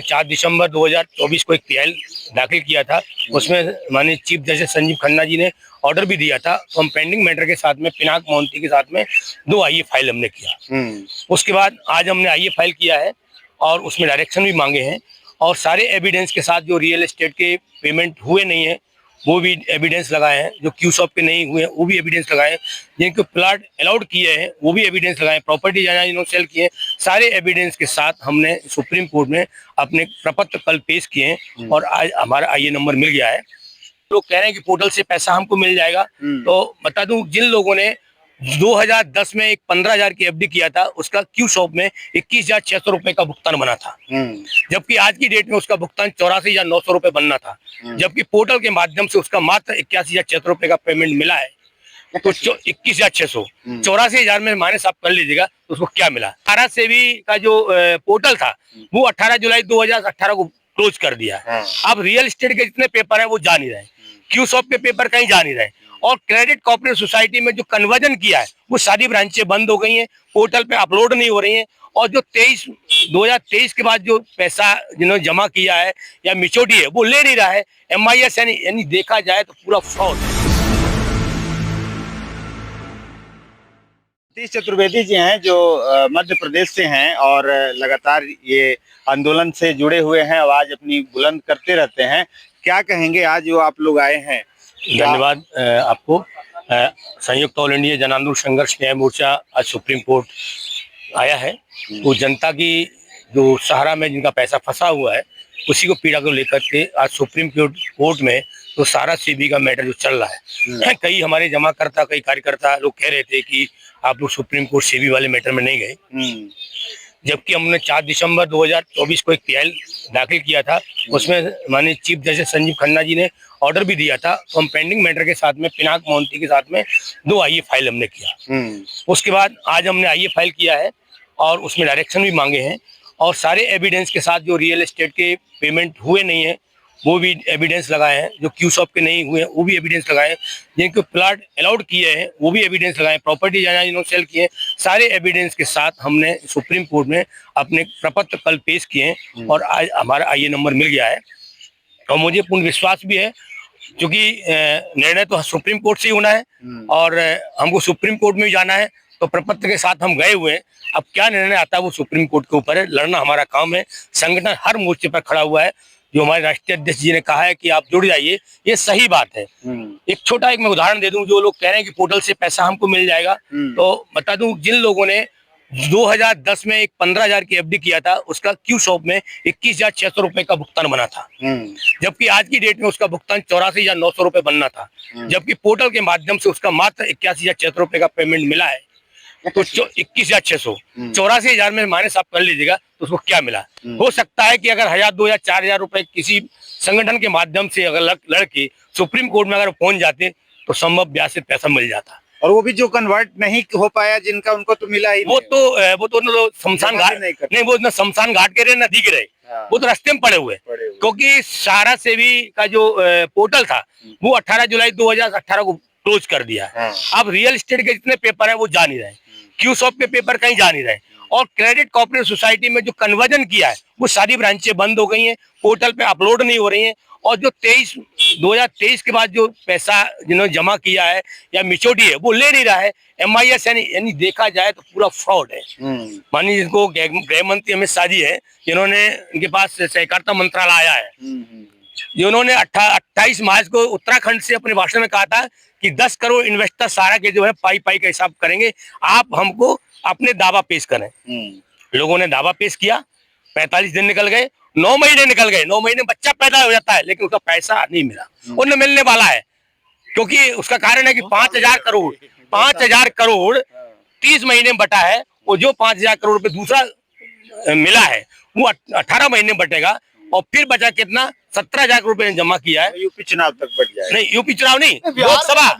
4 दिसंबर 2024 को एक पीआईएल दाखिल किया था। उसमें माननीय चीफ जस्टिस संजीव खन्ना जी ने ऑर्डर भी दिया था। तो हम पेंडिंग मैटर के साथ में पिनाक मोहंती के साथ में 2 आईए फाइल हमने किया। उसके बाद आज हमने आईए फाइल किया है और उसमें डायरेक्शन भी मांगे हैं और सारे एविडेंस के साथ जो रियल एस्टेट के पेमेंट हुए नहीं है वो भी एविडेंस लगाए हैं, जो क्यू शॉप के नहीं हुए हैं वो भी एविडेंस लगाए हैं, जिनको प्लाट अलाउड किए हैं वो भी एविडेंस लगाए, प्रॉपर्टी जिन्होंने सेल किए हैं, सारे एविडेंस के साथ हमने सुप्रीम कोर्ट में अपने प्रपत्र कल पेश किए हैं और आज हमारा आईए नंबर मिल गया है। लोग कह रहे हैं कि पोर्टल से पैसा हमको मिल जाएगा, तो बता दूं जिन लोगों ने 2010 में एक 15,000 की एफडी किया था उसका क्यू शॉप में 21,600 रुपए का भुगतान बना था, जबकि आज की डेट में उसका भुगतान 84,900 रुपए बनना था, जबकि पोर्टल के माध्यम से उसका मात्र 81,600 रुपए का पेमेंट मिला है। तो 21,600 84,000 में माइनस आप कर लीजिएगा तो उसको क्या मिला। 18 सेवी का जो पोर्टल था वो 18 जुलाई 2018 को क्लोज कर दिया। अब रियल एस्टेट के जितने पेपर है वो जा नहीं रहे, क्यू शॉप के पेपर कहीं जा नहीं रहे और क्रेडिट कोऑपरेटिव सोसाइटी में जो कन्वर्जन किया है वो सारी ब्रांचें बंद हो गई हैं, पोर्टल पे अपलोड नहीं हो रही हैं और जो 2023 के बाद जो पैसा जिन्होंने जमा किया है या मिच्योरिटी है वो ले नहीं रहा है। MIS यानी देखा जाए तो पूरा फ्रॉड है। सतीश चतुर्वेदी जी हैं जो मध्य प्रदेश से हैं और लगातार ये आंदोलन से जुड़े हुए हैं, आवाज अपनी बुलंद करते रहते हैं। क्या कहेंगे आज जो आप लोग आए हैं? धन्यवाद आपको। संयुक्त ऑल इंडिया जन आंदोलन संघर्ष न्याय मोर्चा आज सुप्रीम कोर्ट आया है। वो जनता की जो सहारा में जिनका पैसा फंसा हुआ है उसी को पीड़ा को लेकर के आज सुप्रीम कोर्ट में तो सारा सीबी का मैटर जो चल रहा है, कई हमारे जमाकर्ता कई कार्यकर्ता लोग कह रहे थे कि आप लोग सुप्रीम कोर्ट सीबी वाले मैटर में नहीं गए, जबकि हमने 4 दिसंबर 2024 को एक पीआईएल दाखिल किया था। उसमें माननीय चीफ जस्टिस संजीव खन्ना जी ने ऑर्डर भी दिया था। तो हम पेंडिंग मैटर के साथ में पिनाक मोहंती के साथ में 2 आईए फाइल हमने किया। उसके बाद आज हमने आईए फाइल किया है और उसमें डायरेक्शन भी मांगे हैं और सारे एविडेंस के साथ जो रियल एस्टेट के पेमेंट हुए नहीं है वो भी एविडेंस लगाए हैं, जो क्यू शॉप के नहीं हुए हैं वो भी एविडेंस लगाए हैं, जिनको प्लाट अलाउड किए हैं वो भी एविडेंस लगाए, प्रॉपर्टी जिन्होंने सेल किए हैं, सारे एविडेंस के साथ हमने सुप्रीम कोर्ट में अपने प्रपत्र कल पेश किए हैं और आज हमारा आईए नंबर मिल गया है। और मुझे पूर्ण विश्वास भी है क्योंकि निर्णय तो सुप्रीम कोर्ट से ही होना है और हमको सुप्रीम कोर्ट में भी जाना है, तो प्रपत्र के साथ हम गए हुए हैं। अब क्या निर्णय आता है वो सुप्रीम कोर्ट के ऊपर है, लड़ना हमारा काम है। संगठन हर मोर्चे पर खड़ा हुआ है। जो हमारे राष्ट्रीय अध्यक्ष जी ने कहा है कि आप जुड़ जाइए, ये सही बात है। एक छोटा मैं उदाहरण दे दूं, जो लोग कह रहे हैं कि पोर्टल से पैसा हमको मिल जाएगा, तो बता दूं जिन लोगों ने 2010 में एक 15,000 की एफडी किया था उसका क्यू शॉप में 21,600 रुपए का भुगतान बना था, जबकि आज की डेट में उसका भुगतान 84,900 रुपए बनना था, जबकि पोर्टल के माध्यम से उसका मात्र 81,600 रुपए का पेमेंट मिला है। तो 21,600 84,000 में माइनस आप कर लीजिएगा तो उसको क्या मिला। हो सकता है कि अगर 1,000 2,000 4,000 रुपए किसी संगठन के माध्यम से अगर लड़के सुप्रीम कोर्ट में अगर पहुंच जाते तो संभव ब्याज से पैसा मिल जाता, और वो भी जो कन्वर्ट नहीं हो पाया जिनका उनको तो मिला ही वो तो शमशान घाट नहीं, वो न शमशान घाट के रहे न दिख रहे, वो तो रास्ते में पड़े हुए, क्योंकि सारा सेवी का जो पोर्टल था वो 18 जुलाई 2018 को क्लोज कर दिया। अब रियल एस्टेट के जितने पेपर है वो जा नहीं रहे, क्यू शॉप के पेपर कहीं जा नहीं रहे और क्रेडिट कोऑपरेटिव सोसाइटी में जो कन्वर्जन किया है वो सारी ब्रांचें बंद हो गई हैं, पोर्टल पे अपलोड नहीं हो रही हैं और जो 2023 के बाद जो पैसा जिन्होंने जमा किया है या मिच्योरिटी है वो ले नहीं रहा है। MIS यानी देखा जाए तो पूरा फ्रॉड है। माननीय जिनको गृह मंत्री अमित शाह जी है, जिन्होंने इनके पास सहकारिता मंत्रालय आया है, जिन्होंने 28 मार्च को उत्तराखंड से अपने भाषण में कहा था कि 10 करोड़ इन्वेस्टर सारा के जो है पाई का हिसाब करेंगे, आप हमको अपने दावा पेश करें। लोगों ने दावा पेश किया, 45 दिन निकल गए, 9 महीने निकल गए, 9 महीने बच्चा पैदा हो जाता है लेकिन उसका पैसा नहीं मिला और न मिलने वाला है, क्योंकि उसका कारण है कि 5,000 करोड़ 30 महीने में बटा है, और जो 5,000 करोड़ रुपए दूसरा मिला है वो 18 महीने में बटेगा और फिर बचा कितना 17,000 रुपए ने जमा किया है। यूपी चुनाव तक बढ़ जाएगा। नहीं, यूपी चुनाव नहीं, लोकसभा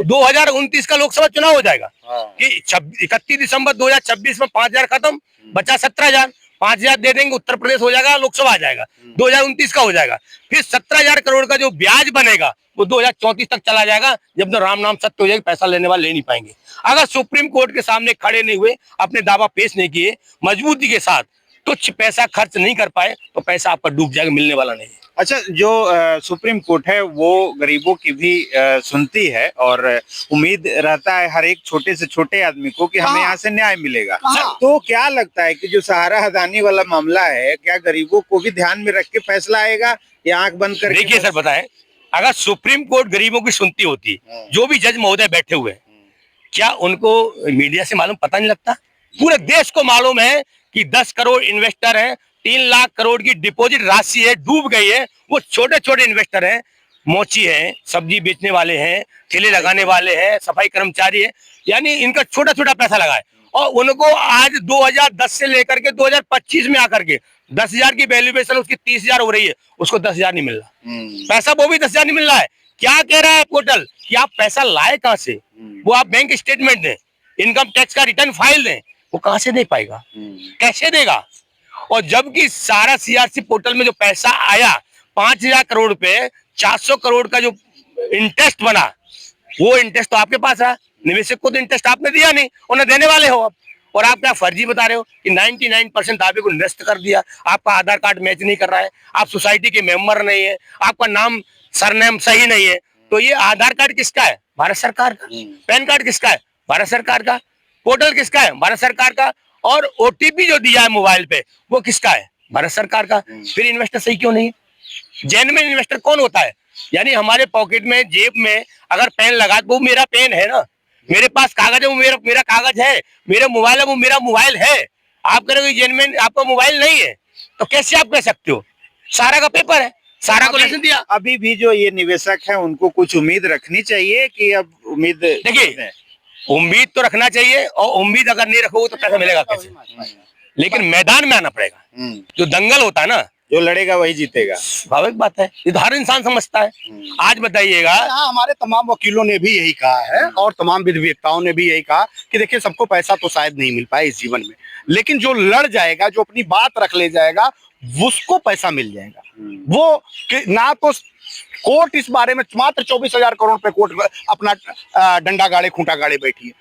2029 का लोकसभा चुनाव हो जाएगा कि 31 दिसंबर 2026 में 5,000 खत्म, बचा 17,000, 5,000 दे देंगे, उत्तर प्रदेश हो जाएगा, लोकसभा आ जाएगा, 2029 का हो जाएगा। फिर 17,000 करोड़ का जो ब्याज बनेगा वो 2034 तक चला जाएगा, जब तक राम नाम सत्य हो जाएगा, पैसा लेने वाले ले नहीं पाएंगे। अगर सुप्रीम कोर्ट के सामने खड़े नहीं हुए, अपने दावा पेश नहीं किए, मजबूती के साथ तुच्छ पैसा खर्च नहीं कर पाए तो पैसा आपका डूब जाएगा, मिलने वाला नहीं है। अच्छा, जो सुप्रीम कोर्ट है वो गरीबों की भी सुनती है और उम्मीद रहता है हर एक छोटे से छोटे आदमी को कि हमें यहाँ से न्याय मिलेगा। तो क्या लगता है कि जो सहारा अदानी वाला मामला है, क्या गरीबों को भी ध्यान में रख के फैसला आएगा या आंख बंद करके? देखिए सर, बताएं, अगर सुप्रीम कोर्ट गरीबों की सुनती होती, जो भी जज महोदय बैठे हुए हैं, क्या उनको मीडिया से मालूम पता नहीं लगता? पूरे देश को मालूम है कि 10 करोड़ इन्वेस्टर हैं, 3 लाख करोड़ की डिपॉजिट राशि है, डूब गई है। वो छोटे छोटे इन्वेस्टर हैं, मोची हैं, सब्जी बेचने वाले हैं, ठेले लगाने वाले हैं, सफाई कर्मचारी है, यानी इनका छोटा छोटा पैसा लगा है। और उनको आज 2010 से लेकर के 2025 में आकर के 10,000 की वैल्यूएशन उसकी 30,000 हो रही है, उसको 10,000 नहीं मिल रहा पैसा, वो भी 10,000 नहीं मिल रहा है। क्या कह रहा है पोर्टल कि आप पैसा लाए कहां से? वो आप बैंक स्टेटमेंट दें, इनकम टैक्स का रिटर्न फाइल दें, वो कहां से दे पाएगा? कैसे देगा? और जबकि सारा सीआरसी पोर्टल में जो पैसा आया 5,000 करोड़ रुपए, 400 करोड़ का जो इंटरेस्ट बना, वो इंटरेस्ट तो आपके पास रहा, निवेशक को तो इंटरेस्ट आपने दिया नहीं, उन्हें देने वाले हो आप। और आप क्या फर्जी बता रहे हो कि 99% दावे को निरस्त कर दिया, आपका आधार कार्ड मैच नहीं कर रहा है, आप सोसाइटी के मेंबर नहीं है, आपका नाम सरनेम सही नहीं है। तो ये आधार कार्ड किसका है? भारत सरकार का। पैन कार्ड किसका है? भारत सरकार का। पोर्टल किसका है? भारत सरकार का। और ओटीपी जो दिया है मोबाइल पे, वो किसका है? भारत सरकार का। फिर इन्वेस्टर सही क्यों नहीं है? जेन्युइन इन्वेस्टर कौन होता है? यानी हमारे पॉकेट में, जेब में अगर पेन लगा तो वो मेरा पेन है ना, मेरे पास कागज है वो मेरा कागज है, मेरे मोबाइल है वो मेरा मोबाइल है। आप करोगे जेन्युइन, आपका मोबाइल नहीं है, तो कैसे आप कह सकते हो? सारा का पेपर है, सारा को लाइसेंस दिया। अभी भी जो ये निवेशक है उनको कुछ उम्मीद रखनी चाहिए कि अब उम्मीद, देखिए, उम्मीद तो रखना चाहिए, और उम्मीद अगर नहीं रखोगे तो पैसा मिलेगा कैसे? लेकिन मैदान में आना पड़ेगा। जो दंगल होता है ना, जो लड़ेगा वही जीतेगा। स्वाभाविक बात है, ये तो हर इंसान समझता है। आज बताइएगा, हमारे तमाम वकीलों ने भी यही कहा है और तमाम विधिवेत्ताओं ने भी यही कहा कि देखिए, सबको पैसा तो शायद नहीं मिल पाए इस जीवन में, लेकिन जो लड़ जाएगा, जो अपनी बात रख ले जाएगा, उसको पैसा मिल जाएगा। वो कि ना तो कोर्ट इस बारे में मात्र 24,000 करोड़ पे कोर्ट अपना डंडा गाड़े खूंटा गाड़े बैठी है।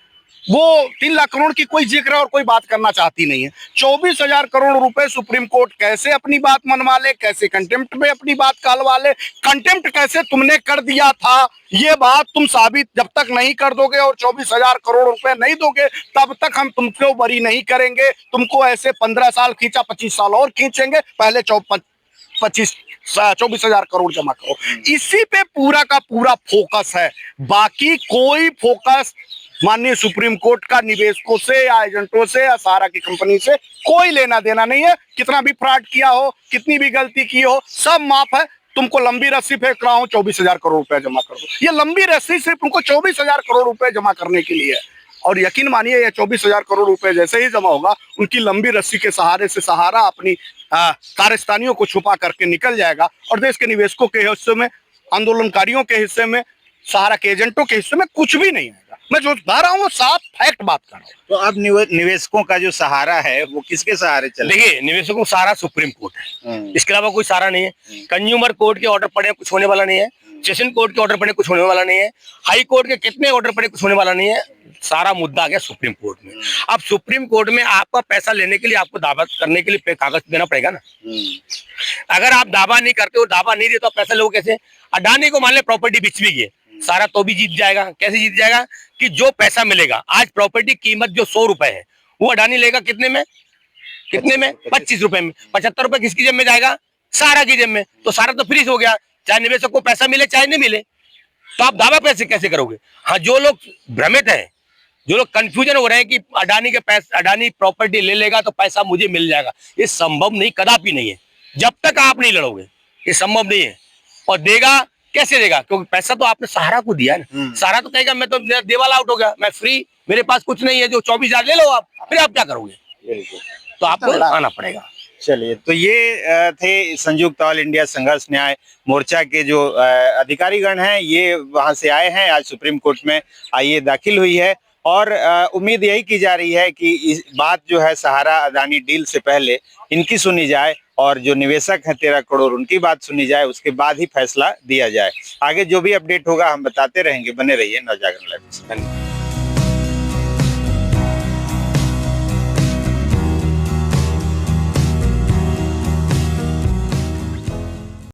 वो 3 लाख करोड़ की कोई जिक्र और कोई बात करना चाहती नहीं है। 24,000 करोड़ रुपए सुप्रीम कोर्ट कैसे अपनी बात मनवा ले, कैसे कंटेम्प्ट में अपनी बात कहलवा ले, कंटेम्प्ट कैसे तुमने कर दिया था, ये बात तुम साबित जब तक नहीं कर दोगे और 24,000 करोड़ रुपए नहीं दोगे, तब तक हम तुमको बरी नहीं करेंगे। तुमको ऐसे 15 साल खींचा, 25 साल और खींचेंगे, पहले 24,000 करोड़ जमा करो। इसी पे पूरा का पूरा फोकस है, बाकी कोई फोकस माननीय सुप्रीम कोर्ट का निवेशकों से या एजेंटों से या सहारा की कंपनी से कोई लेना देना नहीं है। कितना भी फ्रॉड किया हो, कितनी भी गलती की हो, सब माफ है। तुमको लंबी रस्सी फेंक रहा हूं, 24,000 करोड़ रुपए जमा कर दो। ये लंबी रस्सी सिर्फ तुमको 24,000 करोड़ रुपए जमा करने के लिए है। और यकीन मानिए, ये 24,000 करोड़ रुपए जैसे ही जमा होगा, उनकी लंबी रस्सी के सहारे से सहारा अपनी कारस्तानियों को छुपा करके निकल जाएगा और देश के निवेशकों के हिस्से में, आंदोलनकारियों के हिस्से में, सहारा के एजेंटों के हिस्से में कुछ भी नहीं आएगा। मैं जो बता रहा हूँ वो साफ फैक्ट बात कर रहा हूँ। तो अब निवेशकों का जो सहारा है वो किसके सहारे चले? देखिए, निवेशकों को सहारा सुप्रीम कोर्ट है, इसके अलावा कोई सहारा नहीं है। कंज्यूमर कोर्ट के ऑर्डर पड़े कुछ होने वाला नहीं है, सेशन कोर्ट के ऑर्डर पड़े कुछ होने वाला नहीं है, हाई कोर्ट के कितने ऑर्डर पड़े कुछ होने वाला नहीं है। सारा मुद्दा आ गया सुप्रीम कोर्ट में। अब सुप्रीम कोर्ट में आपका पैसा लेने के लिए आपको दावा करने के लिए कागज देना पड़ेगा ना। अगर आप दावा नहीं करते हो, दावा नहीं देते तो पैसा लोग कैसे? अडानी को मान ले प्रॉपर्टी बिच भी गई, सारा तो भी जीत जाएगा। कैसे जीत जाएगा? कि जो पैसा मिलेगा, आज प्रॉपर्टी कीमत जो 100 रुपए है, वो अडानी लेगा कितने में? 25 रुपए में। 75 रुपए किसकी जेब में जाएगा? सारा की जेब में। तो सारा तो फ्रीज हो गया, चाहे निवेशक को पैसा मिले चाहे नहीं मिले। तो आप दावा पैसे कैसे करोगे? हाँ, जो लोग भ्रमित हैं, जो लोग कंफ्यूजन हो रहे हैं कि अडानी प्रॉपर्टी ले लेगा तो पैसा मुझे मिल जाएगा, ये संभव नहीं, कदापि नहीं है। जब तक आप नहीं लड़ोगे ये संभव नहीं है। और देगा कैसे देगा? क्योंकि पैसा तो आपने सहारा को दिया है ना। सहारा तो कहेगा मैं तो देवाला आउट हो गया, मैं फ्री, मेरे पास कुछ नहीं है, जो 24,000 ले लो आप, फिर आप क्या करोगे? तो आपको आना पड़ेगा। चलिए, तो ये थे संयुक्त ऑल इंडिया संघर्ष न्याय मोर्चा के जो अधिकारीगण हैं, ये वहां से आए हैं, आज सुप्रीम कोर्ट में आइए दाखिल हुई है। और उम्मीद यही की जा रही है कि इस बात जो है सहारा अदानी डील से पहले इनकी सुनी जाए और जो निवेशक हैं 13 करोड़ उनकी बात सुनी जाए, उसके बाद ही फैसला दिया जाए। आगे जो भी अपडेट होगा हम बताते रहेंगे, बने रहिए नवजागरण लाइव।